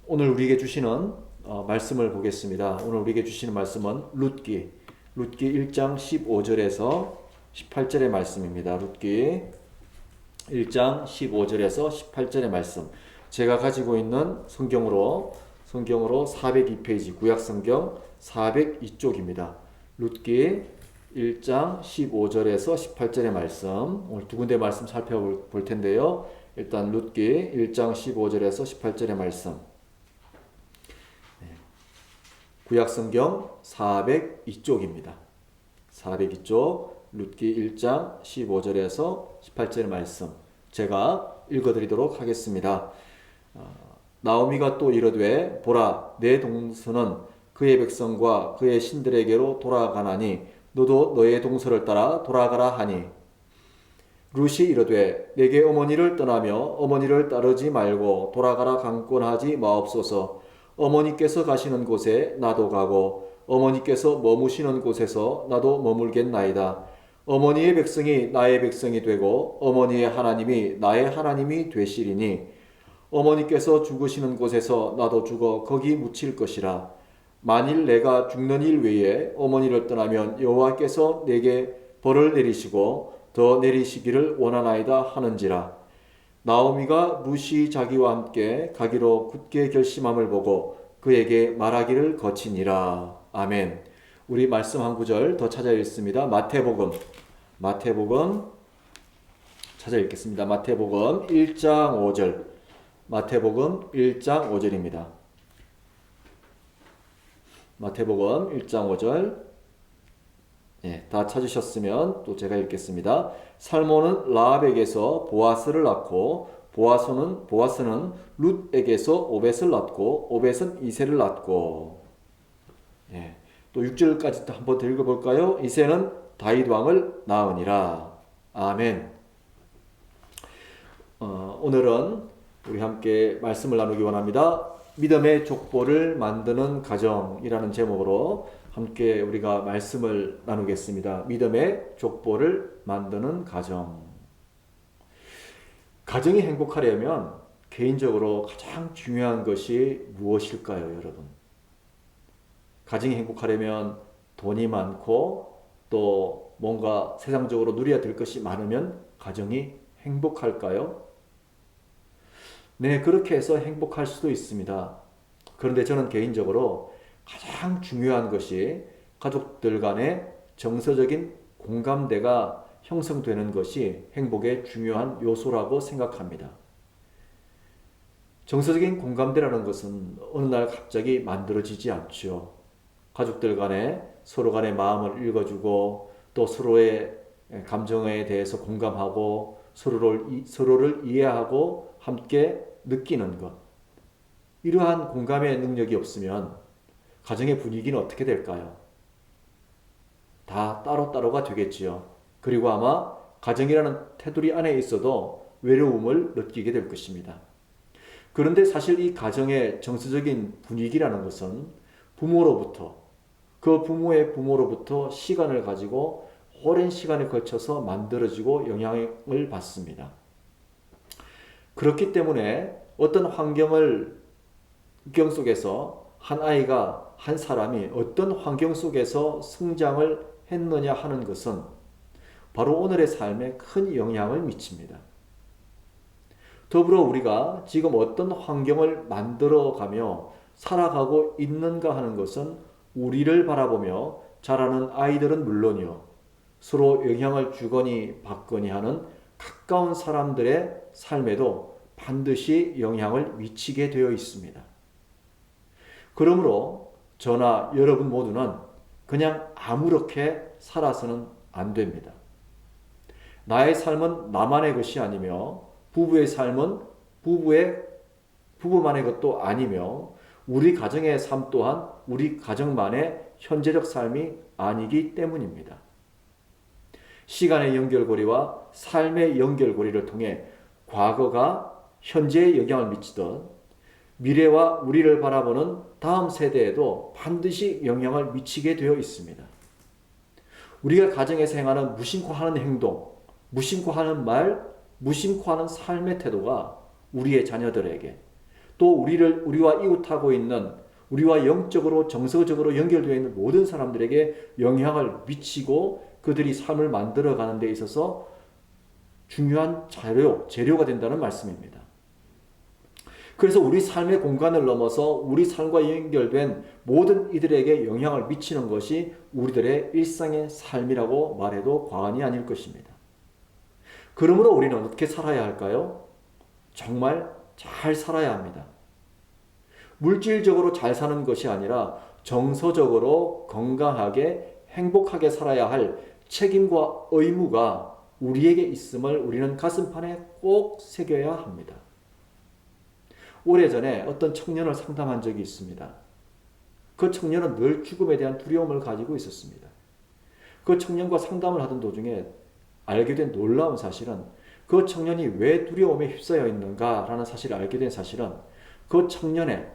오늘 우리에게 주시는 말씀을 보겠습니다. 오늘 우리에게 주시는 말씀은 룻기 1장 15절에서 18절의 말씀입니다. 룻기 1장 15절에서 18절의 말씀. 제가 가지고 있는 성경으로 402페이지 구약성경 402쪽입니다. 룻기 1장 15절에서 18절의 말씀. 오늘 두 군데 말씀 살펴볼 텐데요. 일단 룻기 1장 15절에서 18절의 말씀. 구약성경 402쪽입니다. 402쪽 룻기 1장 15절에서 18절의 말씀 제가 읽어드리도록 하겠습니다. 나오미가 또 이르되 보라 내 동서는 그의 백성과 그의 신들에게로 돌아가나니 너도 너의 동서를 따라 돌아가라 하니 룻이 이르되 내게 어머니를 떠나며 어머니를 따르지 말고 돌아가라 강권하지 마옵소서. 어머니께서 가시는 곳에 나도 가고 어머니께서 머무시는 곳에서 나도 머물겠나이다. 어머니의 백성이 나의 백성이 되고 어머니의 하나님이 나의 하나님이 되시리니 어머니께서 죽으시는 곳에서 나도 죽어 거기 묻힐 것이라. 만일 내가 죽는 일 외에 어머니를 떠나면 여호와께서 내게 벌을 내리시고 더 내리시기를 원하나이다 하는지라. 나오미가 룻이 자기와 함께 가기로 굳게 결심함을 보고 그에게 말하기를 거치니라. 아멘. 우리 말씀 한 구절 더 찾아 읽습니다. 마태복음 찾아 읽겠습니다. 마태복음 1장 5절. 마태복음 1장 5절입니다. 마태복음 1장 5절. 다 찾으셨으면 또 제가 읽겠습니다. 살몬은 라합에게서 보아스를 낳고 보아스는 룻에게서 오벳을 낳고 오벳은 이새를 낳고. 또 6절까지 한번 더 읽어볼까요? 이새는 다윗 왕을 낳으니라. 아멘. 오늘은 우리 함께 말씀을 나누기 원합니다. 믿음의 족보를 만드는 가정이라는 제목으로 함께 우리가 말씀을 나누겠습니다. 믿음의 족보를 만드는 가정. 가정이 행복하려면 개인적으로 가장 중요한 것이 무엇일까요, 여러분? 가정이 행복하려면 돈이 많고 또 뭔가 세상적으로 누려야 될 것이 많으면 가정이 행복할까요? 네, 그렇게 해서 행복할 수도 있습니다. 그런데 저는 개인적으로 가장 중요한 것이 가족들 간의 정서적인 공감대가 형성되는 것이 행복의 중요한 요소라고 생각합니다. 정서적인 공감대라는 것은 어느 날 갑자기 만들어지지 않죠. 가족들 간에 서로 간의 마음을 읽어주고 또 서로의 감정에 대해서 공감하고 서로를 이해하고 함께 느끼는 것. 이러한 공감의 능력이 없으면 가정의 분위기는 어떻게 될까요? 다 따로따로가 되겠지요. 그리고 아마 가정이라는 테두리 안에 있어도 외로움을 느끼게 될 것입니다. 그런데 사실 이 가정의 정서적인 분위기라는 것은 그 부모의 부모로부터 시간을 가지고 오랜 시간에 걸쳐서 만들어지고 영향을 받습니다. 그렇기 때문에 어떤 환경 속에서 한 사람이 어떤 환경 속에서 성장을 했느냐 하는 것은 바로 오늘의 삶에 큰 영향을 미칩니다. 더불어 우리가 지금 어떤 환경을 만들어가며 살아가고 있는가 하는 것은 우리를 바라보며 자라는 아이들은 물론이요, 서로 영향을 주거니 받거니 하는 가까운 사람들의 삶에도 반드시 영향을 미치게 되어 있습니다. 그러므로 저나 여러분 모두는 그냥 아무렇게 살아서는 안 됩니다. 나의 삶은 나만의 것이 아니며 부부의 삶은 부부만의 것도 아니며 우리 가정의 삶 또한 우리 가정만의 현재적 삶이 아니기 때문입니다. 시간의 연결고리와 삶의 연결고리를 통해 과거가 현재에 영향을 미치던 미래와 우리를 바라보는 다음 세대에도 반드시 영향을 미치게 되어 있습니다. 우리가 가정에서 행하는 무심코 하는 행동, 무심코 하는 말, 무심코 하는 삶의 태도가 우리의 자녀들에게 또 우리와 이웃하고 있는, 우리와 영적으로 정서적으로 연결되어 있는 모든 사람들에게 영향을 미치고 그들이 삶을 만들어가는 데 있어서 중요한 재료가 된다는 말씀입니다. 그래서 우리 삶의 공간을 넘어서 우리 삶과 연결된 모든 이들에게 영향을 미치는 것이 우리들의 일상의 삶이라고 말해도 과언이 아닐 것입니다. 그러므로 우리는 어떻게 살아야 할까요? 정말 잘 살아야 합니다. 물질적으로 잘 사는 것이 아니라 정서적으로 건강하게 행복하게 살아야 할 책임과 의무가 우리에게 있음을 우리는 가슴판에 꼭 새겨야 합니다. 오래전에 어떤 청년을 상담한 적이 있습니다. 그 청년은 늘 죽음에 대한 두려움을 가지고 있었습니다. 그 청년과 상담을 하던 도중에 알게 된 놀라운 사실은 그 청년이 왜 두려움에 휩싸여 있는가라는 사실을 알게 된 사실은 그 청년의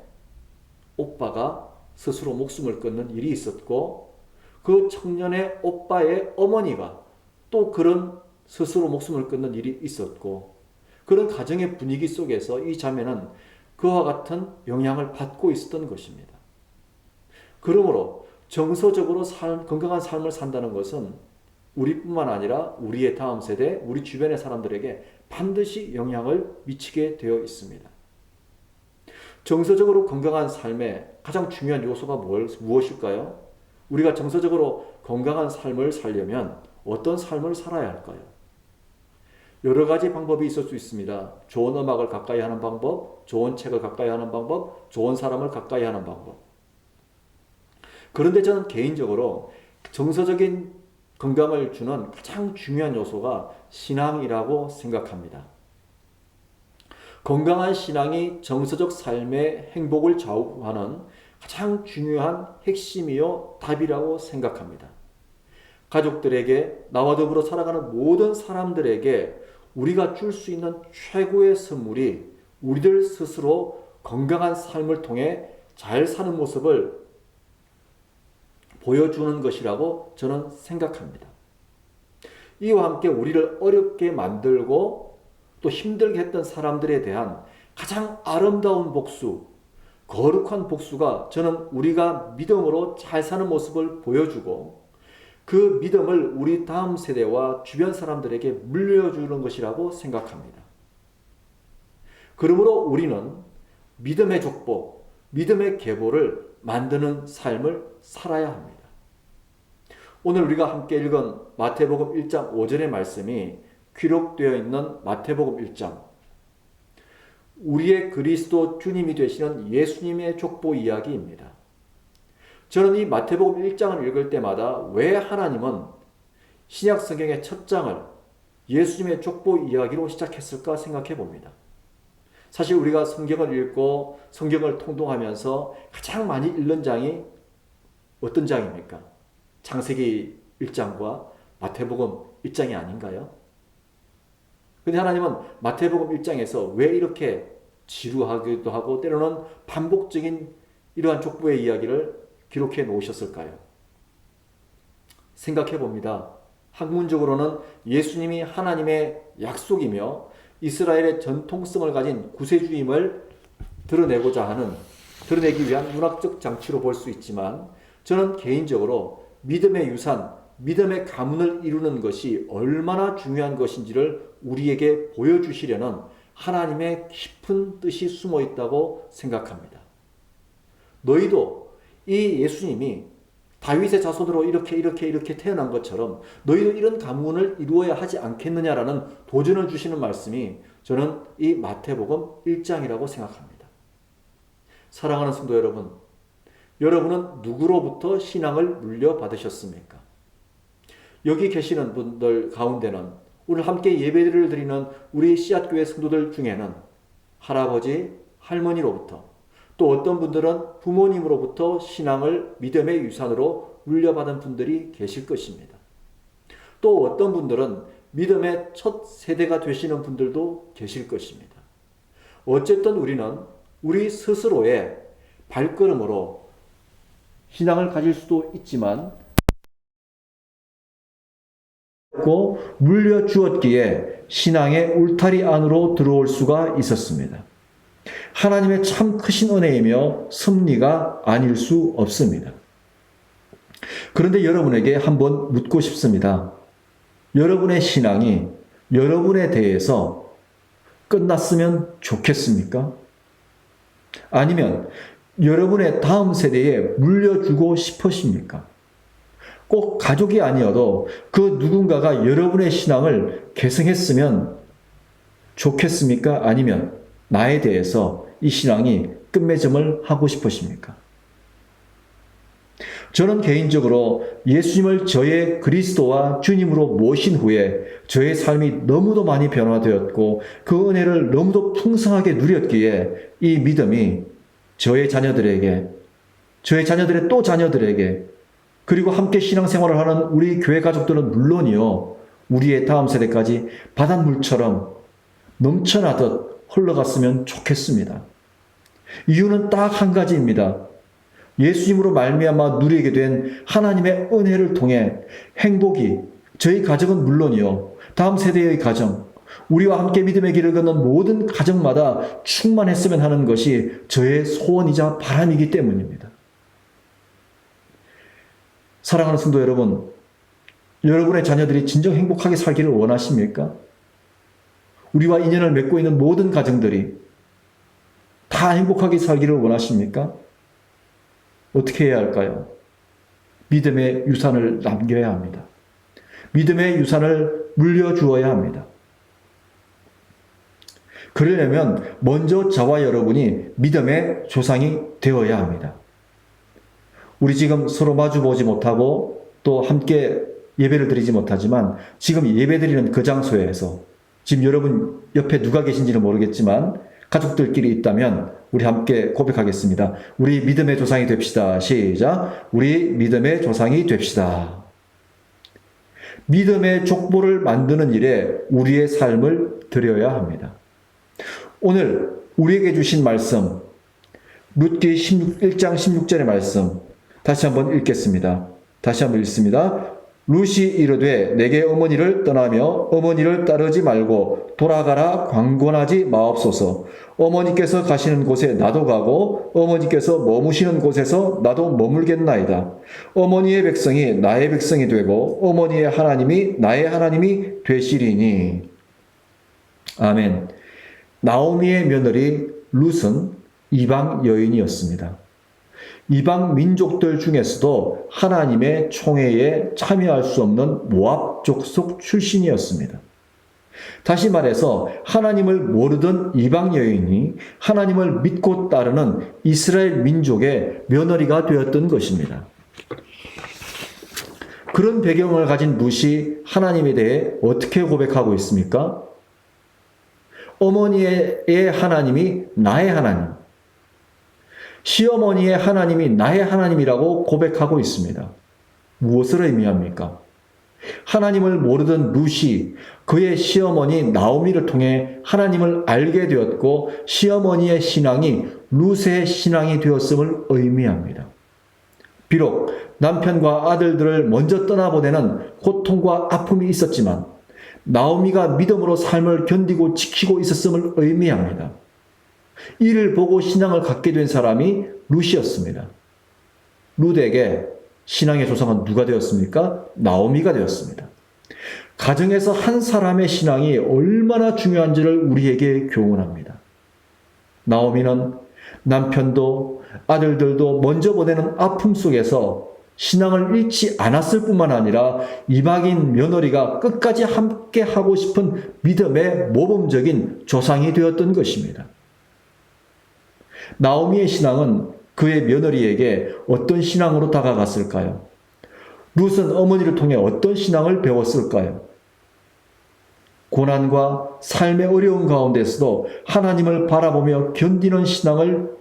오빠가 스스로 목숨을 끊는 일이 있었고 그 청년의 오빠의 어머니가 또 그런 스스로 목숨을 끊는 일이 있었고 그런 가정의 분위기 속에서 이 자매는 그와 같은 영향을 받고 있었던 것입니다. 그러므로 정서적으로 건강한 삶을 산다는 것은 우리뿐만 아니라 우리의 다음 세대, 우리 주변의 사람들에게 반드시 영향을 미치게 되어 있습니다. 정서적으로 건강한 삶의 가장 중요한 요소가 무엇일까요? 우리가 정서적으로 건강한 삶을 살려면 어떤 삶을 살아야 할까요? 여러 가지 방법이 있을 수 있습니다. 좋은 음악을 가까이 하는 방법, 좋은 책을 가까이 하는 방법, 좋은 사람을 가까이 하는 방법. 그런데 저는 개인적으로 정서적인 건강을 주는 가장 중요한 요소가 신앙이라고 생각합니다. 건강한 신앙이 정서적 삶의 행복을 좌우하는 가장 중요한 핵심이요 답이라고 생각합니다. 가족들에게 나와 더불어 살아가는 모든 사람들에게 우리가 줄 수 있는 최고의 선물이 우리들 스스로 건강한 삶을 통해 잘 사는 모습을 보여주는 것이라고 저는 생각합니다. 이와 함께 우리를 어렵게 만들고 또 힘들게 했던 사람들에 대한 가장 아름다운 복수, 거룩한 복수가 저는 우리가 믿음으로 잘 사는 모습을 보여주고 그 믿음을 우리 다음 세대와 주변 사람들에게 물려주는 것이라고 생각합니다. 그러므로 우리는 믿음의 족보, 믿음의 계보를 만드는 삶을 살아야 합니다. 오늘 우리가 함께 읽은 마태복음 1장 5절의 말씀이 기록되어 있는 마태복음 1장, 우리의 그리스도 주님이 되시는 예수님의 족보 이야기입니다. 저는 이 마태복음 1장을 읽을 때마다 왜 하나님은 신약 성경의 첫 장을 예수님의 족보 이야기로 시작했을까 생각해 봅니다. 사실 우리가 성경을 읽고 성경을 통독하면서 가장 많이 읽는 장이 어떤 장입니까? 창세기 1장과 마태복음 1장이 아닌가요? 근데 하나님은 마태복음 1장에서 왜 이렇게 지루하기도 하고 때로는 반복적인 이러한 족보의 이야기를 기록해 놓으셨을까요? 생각해 봅니다. 학문적으로는 예수님이 하나님의 약속이며 이스라엘의 전통성을 가진 구세주임을 드러내기 위한 문학적 장치로 볼 수 있지만 저는 개인적으로 믿음의 유산, 믿음의 가문을 이루는 것이 얼마나 중요한 것인지를 우리에게 보여주시려는 하나님의 깊은 뜻이 숨어 있다고 생각합니다. 너희도 이 예수님이 다윗의 자손으로 이렇게 태어난 것처럼 너희도 이런 가문을 이루어야 하지 않겠느냐라는 도전을 주시는 말씀이 저는 이 마태복음 1장이라고 생각합니다. 사랑하는 성도 여러분, 여러분은 누구로부터 신앙을 물려받으셨습니까? 여기 계시는 분들 가운데는 오늘 함께 예배를 드리는 우리 씨앗교회 성도들 중에는 할아버지, 할머니로부터 또 어떤 분들은 부모님으로부터 신앙을 믿음의 유산으로 물려받은 분들이 계실 것입니다. 또 어떤 분들은 믿음의 첫 세대가 되시는 분들도 계실 것입니다. 어쨌든 우리는 우리 스스로의 발걸음으로 신앙을 가질 수도 있지만 물려주었기에 신앙의 울타리 안으로 들어올 수가 있었습니다. 하나님의 참 크신 은혜이며 섭리가 아닐 수 없습니다. 그런데 여러분에게 한번 묻고 싶습니다. 여러분의 신앙이 여러분에 대해서 끝났으면 좋겠습니까? 아니면 여러분의 다음 세대에 물려주고 싶으십니까? 꼭 가족이 아니어도 그 누군가가 여러분의 신앙을 계승했으면 좋겠습니까? 아니면 나에 대해서 이 신앙이 끝맺음을 하고 싶으십니까? 저는 개인적으로 예수님을 저의 그리스도와 주님으로 모신 후에 저의 삶이 너무도 많이 변화되었고 그 은혜를 너무도 풍성하게 누렸기에 이 믿음이 저의 자녀들에게, 저의 자녀들의 또 자녀들에게, 그리고 함께 신앙생활을 하는 우리 교회 가족들은 물론이요, 우리의 다음 세대까지 바닷물처럼 넘쳐나듯 흘러갔으면 좋겠습니다. 이유는 딱 한 가지입니다. 예수님으로 말미암아 누리게 된 하나님의 은혜를 통해 행복이 저희 가정은 물론이요, 다음 세대의 가정, 우리와 함께 믿음의 길을 걷는 모든 가정마다 충만했으면 하는 것이 저의 소원이자 바람이기 때문입니다. 사랑하는 성도 여러분, 여러분의 자녀들이 진정 행복하게 살기를 원하십니까? 우리와 인연을 맺고 있는 모든 가정들이 다 행복하게 살기를 원하십니까? 어떻게 해야 할까요? 믿음의 유산을 남겨야 합니다. 믿음의 유산을 물려주어야 합니다. 그러려면 먼저 저와 여러분이 믿음의 조상이 되어야 합니다. 우리 지금 서로 마주보지 못하고 또 함께 예배를 드리지 못하지만 지금 예배드리는 그 장소에서 지금 여러분 옆에 누가 계신지는 모르겠지만 가족들끼리 있다면 우리 함께 고백하겠습니다. 우리 믿음의 조상이 됩시다. 시작. 우리 믿음의 조상이 됩시다. 믿음의 족보를 만드는 일에 우리의 삶을 드려야 합니다. 오늘 우리에게 주신 말씀, 룻기 1장 16절의 말씀 다시 한번 읽겠습니다. 다시 한번 읽습니다. 룻이 이르되 내게 어머니를 떠나며 어머니를 따르지 말고 돌아가라 광곤하지 마옵소서. 어머니께서 가시는 곳에 나도 가고 어머니께서 머무시는 곳에서 나도 머물겠나이다. 어머니의 백성이 나의 백성이 되고 어머니의 하나님이 나의 하나님이 되시리니. 아멘. 나오미의 며느리 룻은 이방 여인이었습니다. 이방 민족들 중에서도 하나님의 총회에 참여할 수 없는 모압 족속 출신이었습니다. 다시 말해서 하나님을 모르던 이방 여인이 하나님을 믿고 따르는 이스라엘 민족의 며느리가 되었던 것입니다. 그런 배경을 가진 룻이 하나님에 대해 어떻게 고백하고 있습니까? 어머니의 하나님이 나의 하나님, 시어머니의 하나님이 나의 하나님이라고 고백하고 있습니다. 무엇을 의미합니까? 하나님을 모르던 룻이 그의 시어머니 나오미를 통해 하나님을 알게 되었고 시어머니의 신앙이 룻의 신앙이 되었음을 의미합니다. 비록 남편과 아들들을 먼저 떠나보내는 고통과 아픔이 있었지만 나오미가 믿음으로 삶을 견디고 지키고 있었음을 의미합니다. 이를 보고 신앙을 갖게 된 사람이 룻이었습니다. 룻에게 신앙의 조상은 누가 되었습니까? 나오미가 되었습니다. 가정에서 한 사람의 신앙이 얼마나 중요한지를 우리에게 교훈합니다. 나오미는 남편도 아들들도 먼저 보내는 아픔 속에서 신앙을 잃지 않았을 뿐만 아니라 이방인 며느리가 끝까지 함께 하고 싶은 믿음의 모범적인 조상이 되었던 것입니다. 나오미의 신앙은 그의 며느리에게 어떤 신앙으로 다가갔을까요? 룻은 어머니를 통해 어떤 신앙을 배웠을까요? 고난과 삶의 어려운 가운데서도 하나님을 바라보며 견디는 신앙을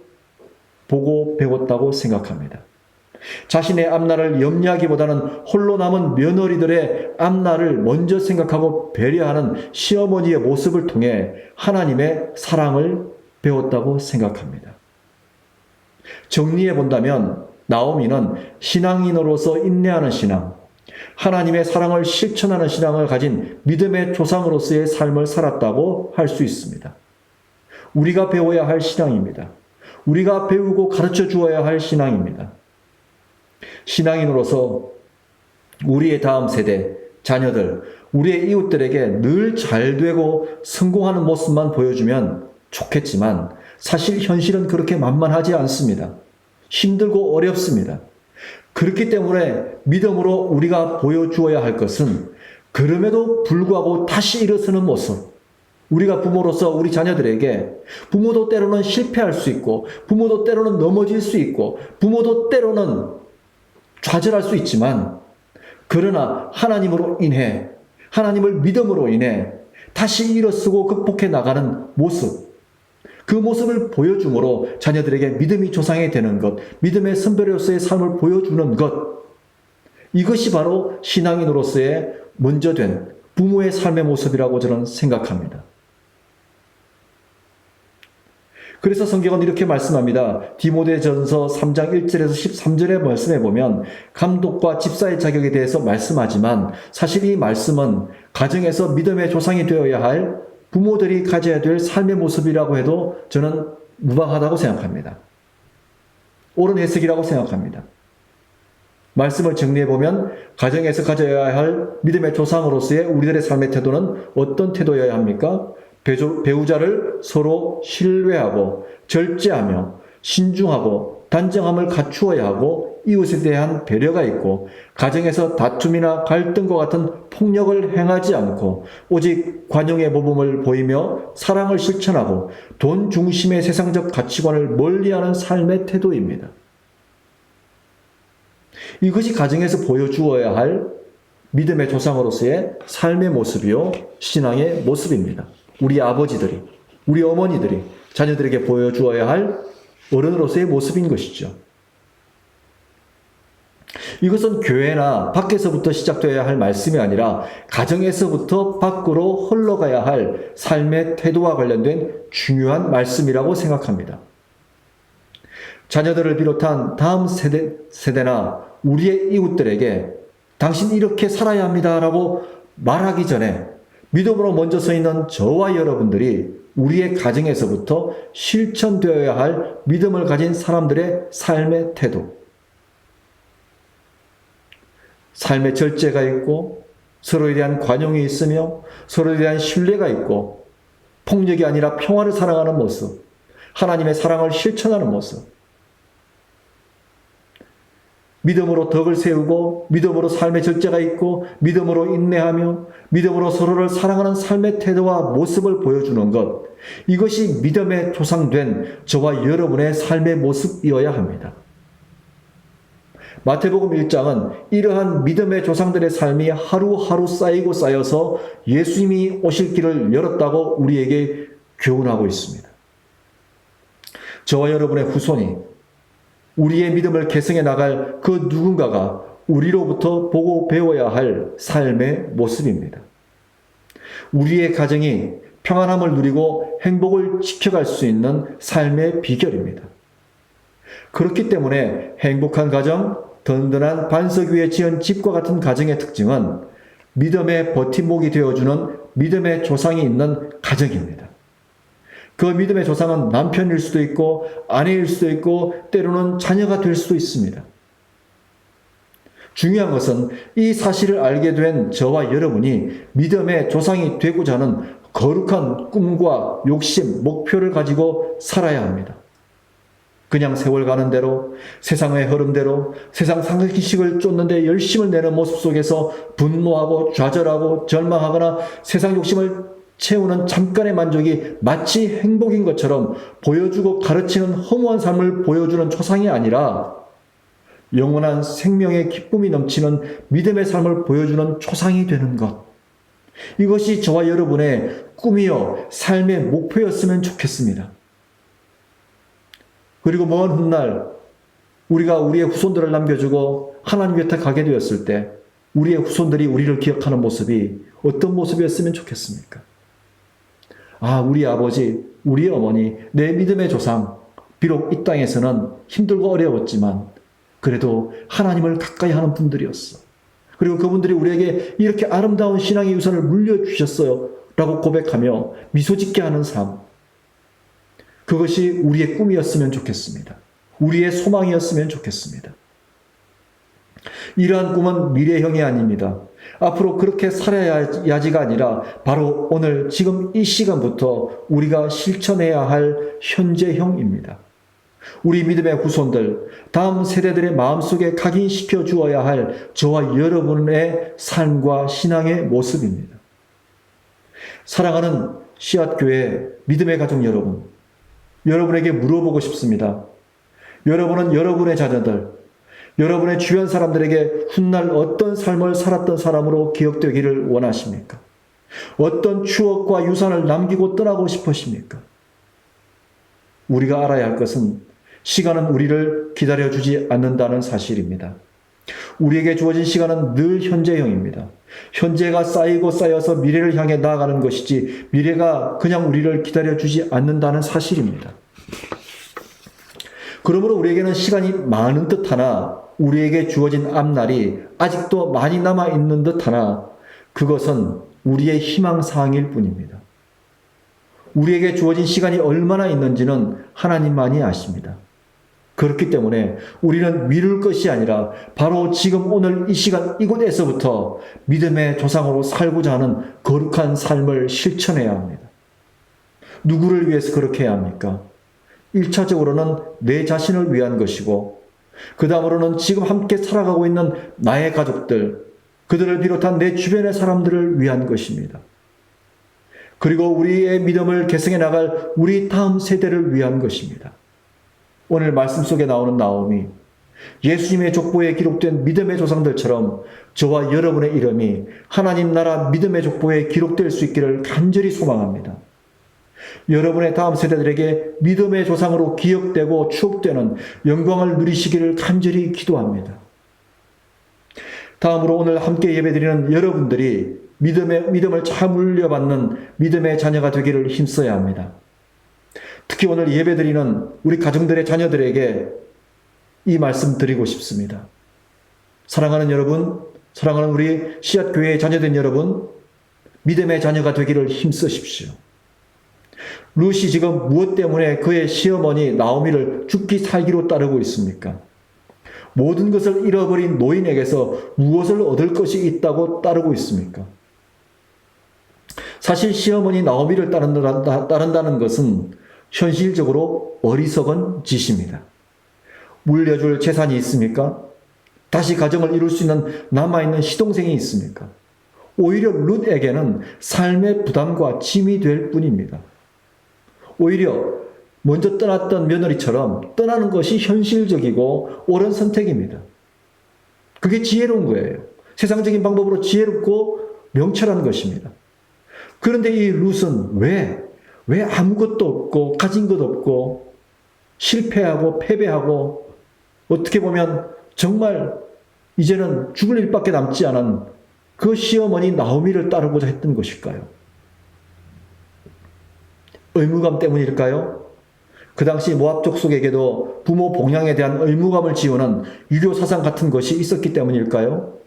보고 배웠다고 생각합니다. 자신의 앞날을 염려하기보다는 홀로 남은 며느리들의 앞날을 먼저 생각하고 배려하는 시어머니의 모습을 통해 하나님의 사랑을 배웠다고 생각합니다. 정리해 본다면 나오미는 신앙인으로서 인내하는 신앙, 하나님의 사랑을 실천하는 신앙을 가진 믿음의 조상으로서의 삶을 살았다고 할 수 있습니다. 우리가 배워야 할 신앙입니다. 우리가 배우고 가르쳐 주어야 할 신앙입니다. 신앙인으로서 우리의 다음 세대, 자녀들, 우리의 이웃들에게 늘 잘되고 성공하는 모습만 보여주면 좋겠지만 사실 현실은 그렇게 만만하지 않습니다. 힘들고 어렵습니다. 그렇기 때문에 믿음으로 우리가 보여주어야 할 것은 그럼에도 불구하고 다시 일어서는 모습. 우리가 부모로서 우리 자녀들에게 부모도 때로는 실패할 수 있고 부모도 때로는 넘어질 수 있고 부모도 때로는 좌절할 수 있지만 그러나 하나님으로 인해 하나님을 믿음으로 인해 다시 일어서고 극복해 나가는 모습 그 모습을 보여줌으로 자녀들에게 믿음이 조상이 되는 것 믿음의 선배로서의 삶을 보여주는 것 이것이 바로 신앙인으로서의 먼저 된 부모의 삶의 모습이라고 저는 생각합니다. 그래서 성경은 이렇게 말씀합니다. 디모데전서 3장 1절에서 13절의 말씀에 보면 감독과 집사의 자격에 대해서 말씀하지만 사실 이 말씀은 가정에서 믿음의 조상이 되어야 할 부모들이 가져야 될 삶의 모습이라고 해도 저는 무방하다고 생각합니다. 옳은 해석이라고 생각합니다. 말씀을 정리해보면 가정에서 가져야 할 믿음의 조상으로서의 우리들의 삶의 태도는 어떤 태도여야 합니까? 배우자를 서로 신뢰하고 절제하며 신중하고 단정함을 갖추어야 하고 이웃에 대한 배려가 있고 가정에서 다툼이나 갈등과 같은 폭력을 행하지 않고 오직 관용의 모범을 보이며 사랑을 실천하고 돈 중심의 세상적 가치관을 멀리하는 삶의 태도입니다. 이것이 가정에서 보여주어야 할 믿음의 조상으로서의 삶의 모습이요 신앙의 모습입니다. 우리 아버지들이, 우리 어머니들이 자녀들에게 보여주어야 할 어른으로서의 모습인 것이죠. 이것은 교회나 밖에서부터 시작되어야 할 말씀이 아니라 가정에서부터 밖으로 흘러가야 할 삶의 태도와 관련된 중요한 말씀이라고 생각합니다. 자녀들을 비롯한 다음 세대나 우리의 이웃들에게 당신 이렇게 살아야 합니다라고 말하기 전에 믿음으로 먼저 서 있는 저와 여러분들이 우리의 가정에서부터 실천되어야 할 믿음을 가진 사람들의 삶의 태도. 삶의 절제가 있고 서로에 대한 관용이 있으며 서로에 대한 신뢰가 있고 폭력이 아니라 평화를 사랑하는 모습. 하나님의 사랑을 실천하는 모습. 믿음으로 덕을 세우고 믿음으로 삶의 절제가 있고 믿음으로 인내하며 믿음으로 서로를 사랑하는 삶의 태도와 모습을 보여주는 것 이것이 믿음에 조상된 저와 여러분의 삶의 모습이어야 합니다. 마태복음 1장은 이러한 믿음의 조상들의 삶이 하루하루 쌓이고 쌓여서 예수님이 오실 길을 열었다고 우리에게 교훈하고 있습니다. 저와 여러분의 후손이 우리의 믿음을 계승해 나갈 그 누군가가 우리로부터 보고 배워야 할 삶의 모습입니다. 우리의 가정이 평안함을 누리고 행복을 지켜갈 수 있는 삶의 비결입니다. 그렇기 때문에 행복한 가정, 든든한 반석 위에 지은 집과 같은 가정의 특징은 믿음의 버팀목이 되어주는 믿음의 조상이 있는 가정입니다. 그 믿음의 조상은 남편일 수도 있고 아내일 수도 있고 때로는 자녀가 될 수도 있습니다. 중요한 것은 이 사실을 알게 된 저와 여러분이 믿음의 조상이 되고자 하는 거룩한 꿈과 욕심, 목표를 가지고 살아야 합니다. 그냥 세월 가는 대로 세상의 흐름대로 세상 상식을 쫓는데 열심을 내는 모습 속에서 분노하고 좌절하고 절망하거나 세상 욕심을 채우는 잠깐의 만족이 마치 행복인 것처럼 보여주고 가르치는 허무한 삶을 보여주는 조상이 아니라 영원한 생명의 기쁨이 넘치는 믿음의 삶을 보여주는 조상이 되는 것. 이것이 저와 여러분의 꿈이요 삶의 목표였으면 좋겠습니다. 그리고 먼 훗날 우리가 우리의 후손들을 남겨주고 하나님 곁에 가게 되었을 때 우리의 후손들이 우리를 기억하는 모습이 어떤 모습이었으면 좋겠습니까? 아, 우리 아버지, 우리 어머니, 내 믿음의 조상, 비록 이 땅에서는 힘들고 어려웠지만 그래도 하나님을 가까이 하는 분들이었어. 그리고 그분들이 우리에게 이렇게 아름다운 신앙의 유산을 물려주셨어요 라고 고백하며 미소 짓게 하는 삶. 그것이 우리의 꿈이었으면 좋겠습니다. 우리의 소망이었으면 좋겠습니다. 이러한 꿈은 미래형이 아닙니다. 앞으로 그렇게 살아야지가 아니라 바로 오늘 지금 이 시간부터 우리가 실천해야 할 현재형입니다. 우리 믿음의 후손들, 다음 세대들의 마음속에 각인시켜 주어야 할 저와 여러분의 삶과 신앙의 모습입니다. 사랑하는 씨앗교회 믿음의 가족 여러분, 여러분에게 물어보고 싶습니다. 여러분은 여러분의 자녀들, 여러분의 주변 사람들에게 훗날 어떤 삶을 살았던 사람으로 기억되기를 원하십니까? 어떤 추억과 유산을 남기고 떠나고 싶으십니까? 우리가 알아야 할 것은 시간은 우리를 기다려주지 않는다는 사실입니다. 우리에게 주어진 시간은 늘 현재형입니다. 현재가 쌓이고 쌓여서 미래를 향해 나아가는 것이지 미래가 그냥 우리를 기다려주지 않는다는 사실입니다. 그러므로 우리에게는 시간이 많은 듯하나 우리에게 주어진 앞날이 아직도 많이 남아있는 듯하나 그것은 우리의 희망사항일 뿐입니다. 우리에게 주어진 시간이 얼마나 있는지는 하나님만이 아십니다. 그렇기 때문에 우리는 미룰 것이 아니라 바로 지금 오늘 이 시간 이곳에서부터 믿음의 조상으로 살고자 하는 거룩한 삶을 실천해야 합니다. 누구를 위해서 그렇게 해야 합니까? 1차적으로는 내 자신을 위한 것이고 그 다음으로는 지금 함께 살아가고 있는 나의 가족들, 그들을 비롯한 내 주변의 사람들을 위한 것입니다. 그리고 우리의 믿음을 계승해 나갈 우리 다음 세대를 위한 것입니다. 오늘 말씀 속에 나오는 나오미, 예수님의 족보에 기록된 믿음의 조상들처럼 저와 여러분의 이름이 하나님 나라 믿음의 족보에 기록될 수 있기를 간절히 소망합니다. 여러분의 다음 세대들에게 믿음의 조상으로 기억되고 추억되는 영광을 누리시기를 간절히 기도합니다. 다음으로 오늘 함께 예배드리는 여러분들이 믿음을 잘 물려받는 믿음의 자녀가 되기를 힘써야 합니다. 특히 오늘 예배드리는 우리 가정들의 자녀들에게 이 말씀 드리고 싶습니다. 사랑하는 여러분, 사랑하는 우리 씨앗교회의 자녀된 여러분, 믿음의 자녀가 되기를 힘쓰십시오. 룻이 지금 무엇 때문에 그의 시어머니 나오미를 죽기 살기로 따르고 있습니까? 모든 것을 잃어버린 노인에게서 무엇을 얻을 것이 있다고 따르고 있습니까? 사실 시어머니 나오미를 따른다는 것은 현실적으로 어리석은 짓입니다. 물려줄 재산이 있습니까? 다시 가정을 이룰 수 있는 남아있는 시동생이 있습니까? 오히려 룻에게는 삶의 부담과 짐이 될 뿐입니다. 오히려 먼저 떠났던 며느리처럼 떠나는 것이 현실적이고 옳은 선택입니다. 그게 지혜로운 거예요. 세상적인 방법으로 지혜롭고 명철한 것입니다. 그런데 이 룻은 왜 아무것도 없고 가진 것 없고 실패하고 패배하고 어떻게 보면 정말 이제는 죽을 일밖에 남지 않은 그 시어머니 나오미를 따르고자 했던 것일까요? 의무감 때문일까요? 그 당시 모압 족속에게도 부모 봉양에 대한 의무감을 지우는 유교 사상 같은 것이 있었기 때문일까요?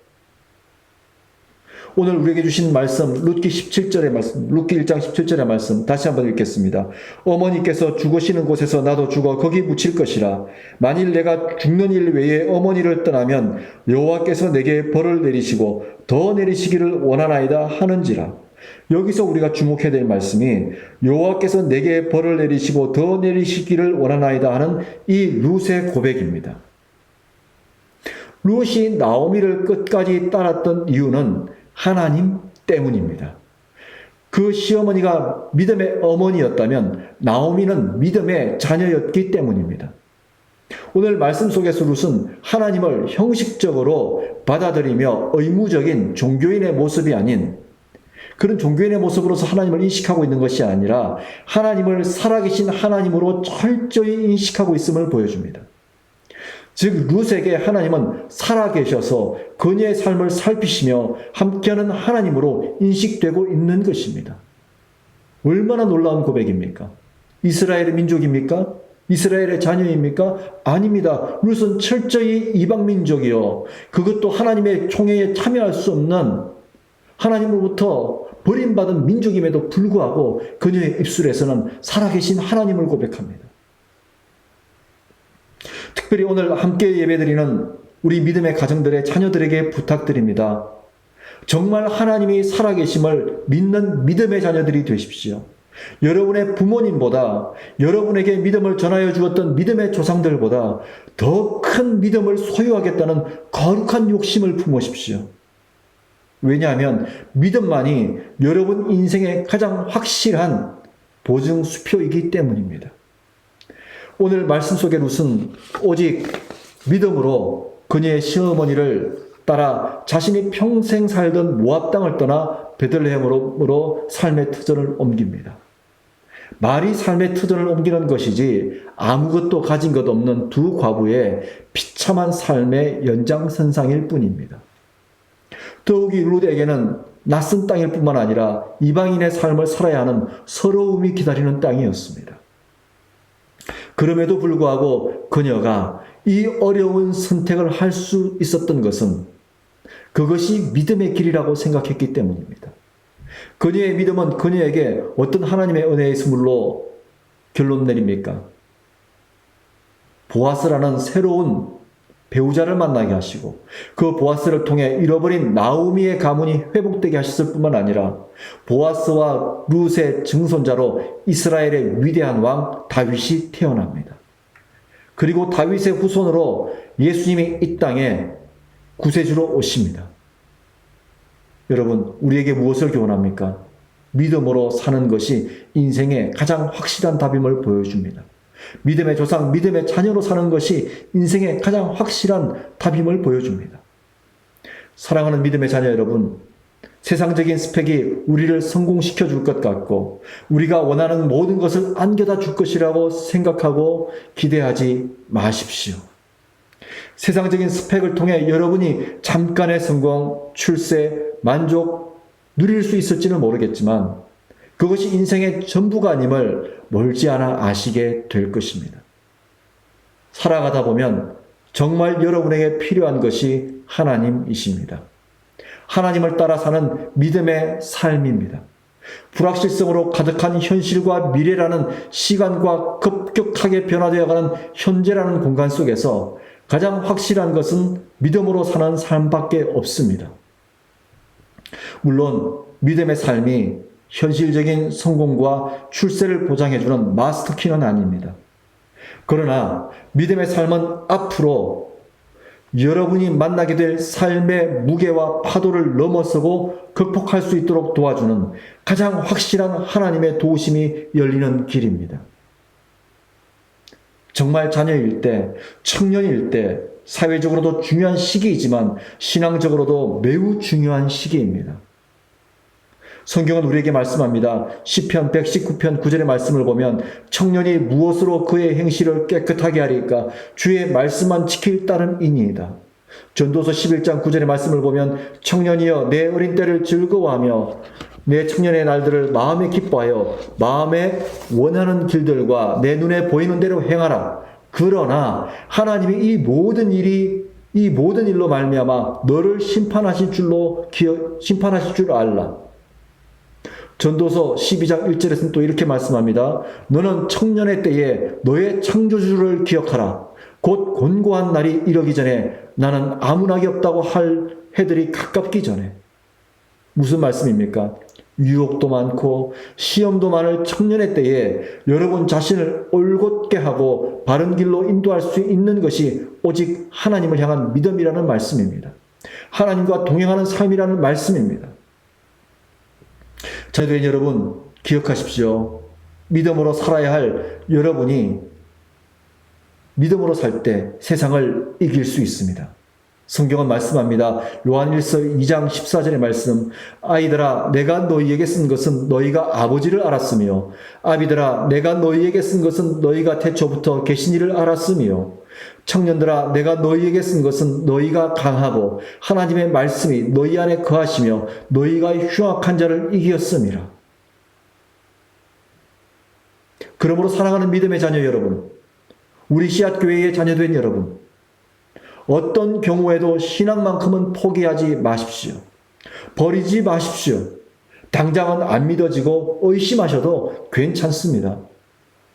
오늘 우리에게 주신 말씀, 룻기 17절의 말씀, 룻기 1장 17절의 말씀 다시 한번 읽겠습니다. 어머니께서 죽으시는 곳에서 나도 죽어 거기 묻힐 것이라. 만일 내가 죽는 일 외에 어머니를 떠나면 여호와께서 내게 벌을 내리시고 더 내리시기를 원하나이다 하는지라. 여기서 우리가 주목해야 될 말씀이 여호와께서 내게 벌을 내리시고 더 내리시기를 원하나이다 하는 이 룻의 고백입니다. 룻이 나오미를 끝까지 따랐던 이유는 하나님 때문입니다. 그 시어머니가 믿음의 어머니였다면 나오미는 믿음의 자녀였기 때문입니다. 오늘 말씀 속에서 룻은 하나님을 형식적으로 받아들이며 의무적인 종교인의 모습이 아닌 그런 종교인의 모습으로서 하나님을 인식하고 있는 것이 아니라 하나님을 살아계신 하나님으로 철저히 인식하고 있음을 보여줍니다. 즉 룻에게 하나님은 살아계셔서 그녀의 삶을 살피시며 함께하는 하나님으로 인식되고 있는 것입니다. 얼마나 놀라운 고백입니까? 이스라엘의 민족입니까? 이스라엘의 자녀입니까? 아닙니다. 룻은 철저히 이방민족이요. 그것도 하나님의 총회에 참여할 수 없는 하나님으로부터 버림받은 민족임에도 불구하고 그녀의 입술에서는 살아계신 하나님을 고백합니다. 특별히 오늘 함께 예배드리는 우리 믿음의 가정들의 자녀들에게 부탁드립니다. 정말 하나님이 살아계심을 믿는 믿음의 자녀들이 되십시오. 여러분의 부모님보다, 여러분에게 믿음을 전하여 주었던 믿음의 조상들보다 더 큰 믿음을 소유하겠다는 거룩한 욕심을 품으십시오. 왜냐하면 믿음만이 여러분 인생의 가장 확실한 보증수표이기 때문입니다. 오늘 말씀 속의 룻은 오직 믿음으로 그녀의 시어머니를 따라 자신이 평생 살던 모압 땅을 떠나 베들레헴으로 삶의 터전을 옮깁니다. 말이 삶의 터전을 옮기는 것이지 아무것도 가진 것 없는 두 과부의 비참한 삶의 연장선상일 뿐입니다. 더욱이 룻에게는 낯선 땅일 뿐만 아니라 이방인의 삶을 살아야 하는 서러움이 기다리는 땅이었습니다. 그럼에도 불구하고 그녀가 이 어려운 선택을 할 수 있었던 것은 그것이 믿음의 길이라고 생각했기 때문입니다. 그녀의 믿음은 그녀에게 어떤 하나님의 은혜의 선물로 결론 내립니까? 보아스라는 새로운 배우자를 만나게 하시고 그 보아스를 통해 잃어버린 나오미의 가문이 회복되게 하셨을 뿐만 아니라 보아스와 룻의 증손자로 이스라엘의 위대한 왕 다윗이 태어납니다. 그리고 다윗의 후손으로 예수님이 이 땅에 구세주로 오십니다. 여러분, 우리에게 무엇을 교훈합니까? 믿음으로 사는 것이 인생의 가장 확실한 답임을 보여줍니다. 믿음의 조상, 믿음의 자녀로 사는 것이 인생의 가장 확실한 답임을 보여줍니다. 사랑하는 믿음의 자녀 여러분, 세상적인 스펙이 우리를 성공시켜 줄 것 같고 우리가 원하는 모든 것을 안겨다 줄 것이라고 생각하고 기대하지 마십시오. 세상적인 스펙을 통해 여러분이 잠깐의 성공, 출세, 만족 누릴 수 있을지는 모르겠지만 그것이 인생의 전부가 아님을 멀지 않아 아시게 될 것입니다. 살아가다 보면 정말 여러분에게 필요한 것이 하나님이십니다. 하나님을 따라 사는 믿음의 삶입니다. 불확실성으로 가득한 현실과 미래라는 시간과 급격하게 변화되어가는 현재라는 공간 속에서 가장 확실한 것은 믿음으로 사는 삶밖에 없습니다. 물론 믿음의 삶이 현실적인 성공과 출세를 보장해주는 마스터키는 아닙니다. 그러나 믿음의 삶은 앞으로 여러분이 만나게 될 삶의 무게와 파도를 넘어서고 극복할 수 있도록 도와주는 가장 확실한 하나님의 도우심이 열리는 길입니다. 정말 자녀일 때, 청년일 때 사회적으로도 중요한 시기이지만 신앙적으로도 매우 중요한 시기입니다. 성경은 우리에게 말씀합니다. 시편 119편 9절의 말씀을 보면 청년이 무엇으로 그의 행실을 깨끗하게 하리까? 주의 말씀만 지킬 따름이니이다. 전도서 11장 9절의 말씀을 보면 청년이여 내 어린 때를 즐거워하며 내 청년의 날들을 마음에 기뻐하여 마음에 원하는 길들과 내 눈에 보이는 대로 행하라. 그러나 하나님이 이 모든 일로 말미암아 너를 심판하실 줄 알라. 전도서 12장 1절에서는 또 이렇게 말씀합니다. 너는 청년의 때에 너의 창조주를 기억하라. 곧 곤고한 날이 이르기 전에 나는 아무나기 없다고 할 해들이 가깝기 전에. 무슨 말씀입니까? 유혹도 많고 시험도 많을 청년의 때에 여러분 자신을 올곧게 하고 바른 길로 인도할 수 있는 것이 오직 하나님을 향한 믿음이라는 말씀입니다. 하나님과 동행하는 삶이라는 말씀입니다. 자녀된 여러분 기억하십시오. 믿음으로 살아야 할 여러분이 믿음으로 살 때 세상을 이길 수 있습니다. 성경은 말씀합니다. 요한일서 2장 14절의 말씀. 아이들아 내가 너희에게 쓴 것은 너희가 아버지를 알았으며 아비들아 내가 너희에게 쓴 것은 너희가 태초부터 계신 이를 알았으며 청년들아 내가 너희에게 쓴 것은 너희가 강하고 하나님의 말씀이 너희 안에 거하시며 너희가 흉악한 자를 이기었음이라. 그러므로 사랑하는 믿음의 자녀 여러분, 우리 씨앗교회의 자녀된 여러분, 어떤 경우에도 신앙만큼은 포기하지 마십시오. 버리지 마십시오. 당장은 안 믿어지고 의심하셔도 괜찮습니다.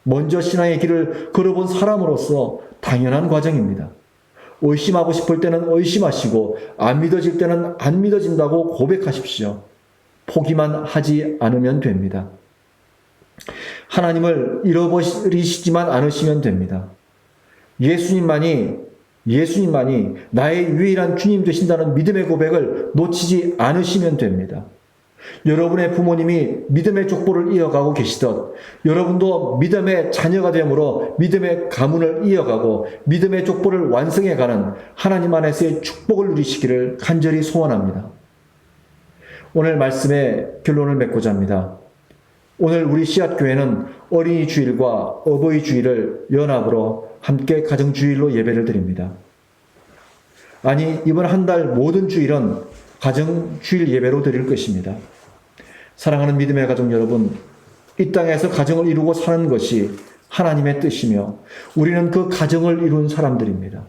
먼저 신앙의 길을 걸어본 사람으로서 당연한 과정입니다. 의심하고 싶을 때는 의심하시고 안 믿어질 때는 안 믿어진다고 고백하십시오. 포기만 하지 않으면 됩니다. 하나님을 잃어버리시지만 않으시면 됩니다. 예수님만이 나의 유일한 주님 되신다는 믿음의 고백을 놓치지 않으시면 됩니다. 여러분의 부모님이 믿음의 족보를 이어가고 계시듯 여러분도 믿음의 자녀가 되므로 믿음의 가문을 이어가고 믿음의 족보를 완성해가는 하나님 안에서의 축복을 누리시기를 간절히 소원합니다. 오늘 말씀의 결론을 맺고자 합니다. 오늘 우리 씨앗교회는 어린이 주일과 어버이 주일을 연합으로 함께 가정주일로 예배를 드립니다. 아니, 이번 한 달 모든 주일은 가정주일 예배로 드릴 것입니다. 사랑하는 믿음의 가족 여러분, 이 땅에서 가정을 이루고 사는 것이 하나님의 뜻이며 우리는 그 가정을 이룬 사람들입니다.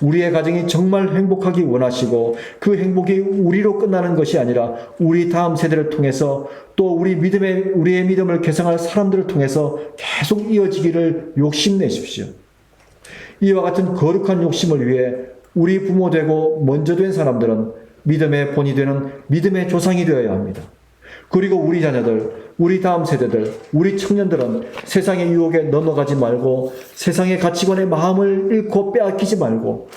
우리의 가정이 정말 행복하기 원하시고 그 행복이 우리로 끝나는 것이 아니라 우리 다음 세대를 통해서 또 우리의 믿음을 개성할 사람들을 통해서 계속 이어지기를 욕심내십시오. 이와 같은 거룩한 욕심을 위해 우리 부모 되고 먼저 된 사람들은 믿음의 본이 되는 믿음의 조상이 되어야 합니다. 그리고 우리 자녀들, 우리 다음 세대들, 우리 청년들은 세상의 유혹에 넘어가지 말고 세상의 가치관의 마음을 잃고 빼앗기지 말고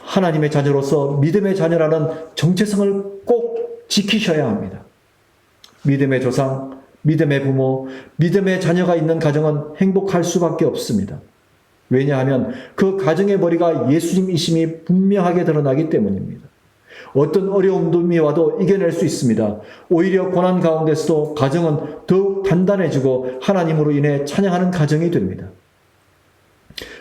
하나님의 자녀로서 믿음의 자녀라는 정체성을 꼭 지키셔야 합니다. 믿음의 조상, 믿음의 부모, 믿음의 자녀가 있는 가정은 행복할 수밖에 없습니다. 왜냐하면 그 가정의 머리가 예수님이심이 분명하게 드러나기 때문입니다. 어떤 어려움이 와도 이겨낼 수 있습니다. 오히려 고난 가운데서도 가정은 더욱 단단해지고 하나님으로 인해 찬양하는 가정이 됩니다.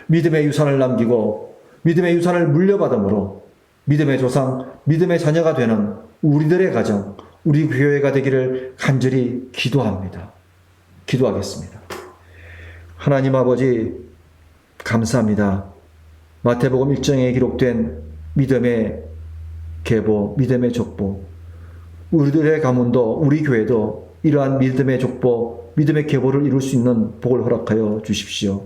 믿음의 유산을 남기고 믿음의 유산을 물려받음으로 믿음의 조상, 믿음의 자녀가 되는 우리들의 가정, 우리 교회가 되기를 간절히 기도합니다. 기도하겠습니다. 하나님 아버지 감사합니다. 마태복음 1장에 기록된 믿음의 계보, 믿음의 족보, 우리들의 가문도 우리 교회도 이러한 믿음의 족보, 믿음의 계보를 이룰 수 있는 복을 허락하여 주십시오.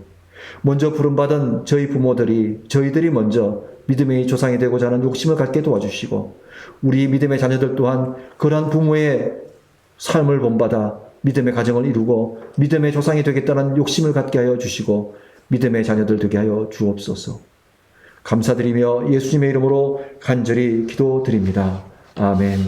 먼저 부름받은 저희 부모들이 저희들이 먼저 믿음의 조상이 되고자 하는 욕심을 갖게 도와주시고 우리 믿음의 자녀들 또한 그러한 부모의 삶을 본받아 믿음의 가정을 이루고 믿음의 조상이 되겠다는 욕심을 갖게 하여 주시고 믿음의 자녀들 되게 하여 주옵소서. 감사드리며 예수님의 이름으로 간절히 기도드립니다. 아멘.